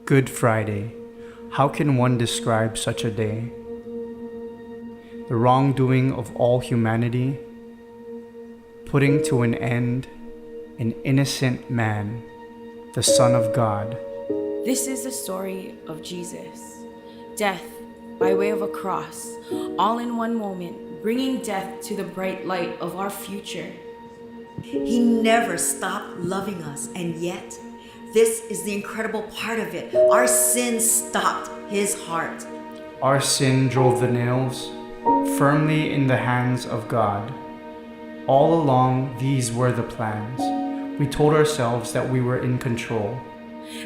Good Friday. How can one describe such a day? The wrongdoing of all humanity, putting to an end an innocent man, the Son of God. This is the story of Jesus. Death by way of a cross, all in one moment, bringing death to the bright light of our future. He never stopped loving us, and yet, this is the incredible part of it. Our sin stopped his heart. Our sin drove the nails firmly in the hands of God. All along, these were the plans. We told ourselves that we were in control.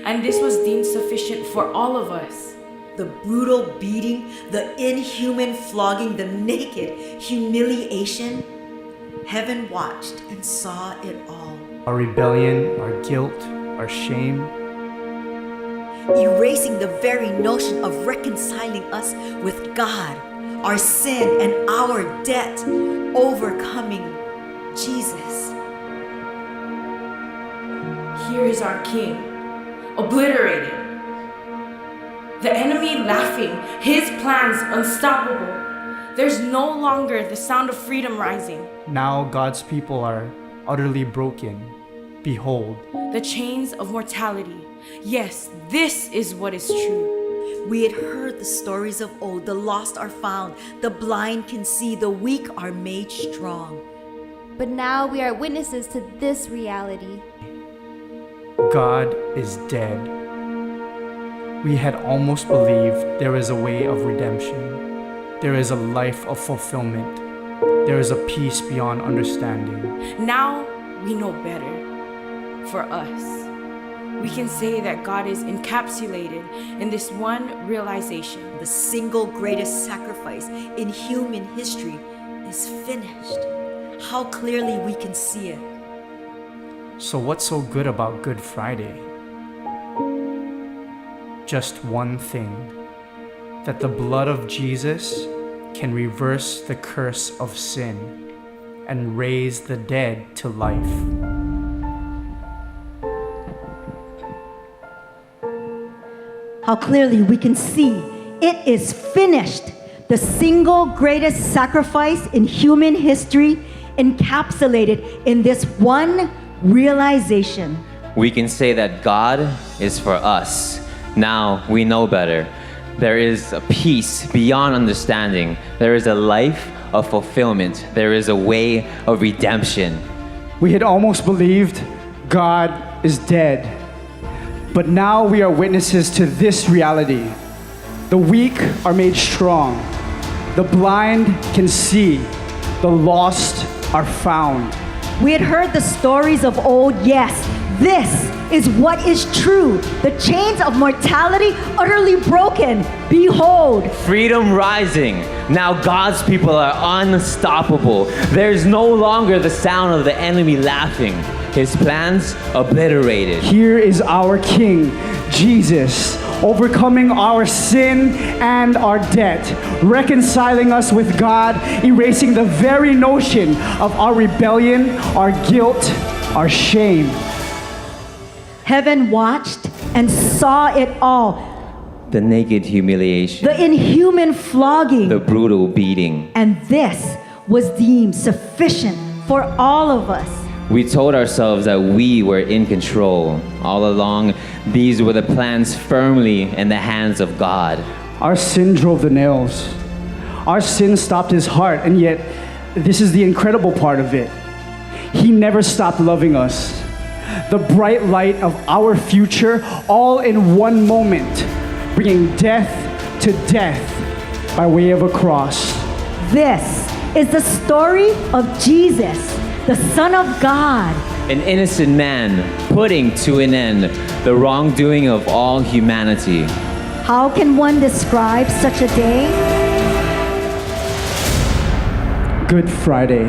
And this was deemed sufficient for all of us. The brutal beating, the inhuman flogging, the naked humiliation. Heaven watched and saw it all. Our rebellion, our guilt, our shame. Erasing the very notion of reconciling us with God, our sin and our debt, overcoming Jesus. Here is our King, obliterated. The enemy laughing, his plans unstoppable. There's no longer the sound of freedom rising. Now God's people are utterly broken. Behold, The chains of mortality. Yes, this is what is true. We had heard the stories of old. The lost are found, the blind can see, the weak are made strong. But now we are witnesses to this reality. God is dead. We had almost believed there is a way of redemption. There is a life of fulfillment. There is a peace beyond understanding. Now we know better. For us, we can say that God is encapsulated in this one realization. The single greatest sacrifice in human history is finished. How clearly we can see it. So what's so good about Good Friday? Just one thing, that the blood of Jesus can reverse the curse of sin and raise the dead to life. How clearly we can see it is finished. The single greatest sacrifice in human history encapsulated in this one realization. We can say that God is for us. Now we know better. There is a peace beyond understanding. There is a life of fulfillment. There is a way of redemption. We had almost believed God is dead. But now we are witnesses to this reality. The weak are made strong. The blind can see. The lost are found. We had heard the stories of old. Yes, this is what is true. The chains of mortality utterly broken. Behold, Freedom rising. Now God's people are unstoppable. There's no longer the sound of the enemy laughing. His plans obliterated. Here is our King, Jesus, overcoming our sin and our debt, reconciling us with God, erasing the very notion of our rebellion, our guilt, our shame. heaven watched and saw it all. The naked humiliation. The inhuman flogging. The brutal beating. And this was deemed sufficient for all of us. We told ourselves that we were in control. All along, these were the plans firmly in the hands of God. Our sin drove the nails. Our sin stopped his heart, and yet, this is the incredible part of it. He never stopped loving us. The bright light of our future, all in one moment, bringing death to death by way of a cross. This is the story of Jesus, the Son of God. An innocent man putting to an end the wrongdoing of all humanity. How can one describe such a day? Good Friday.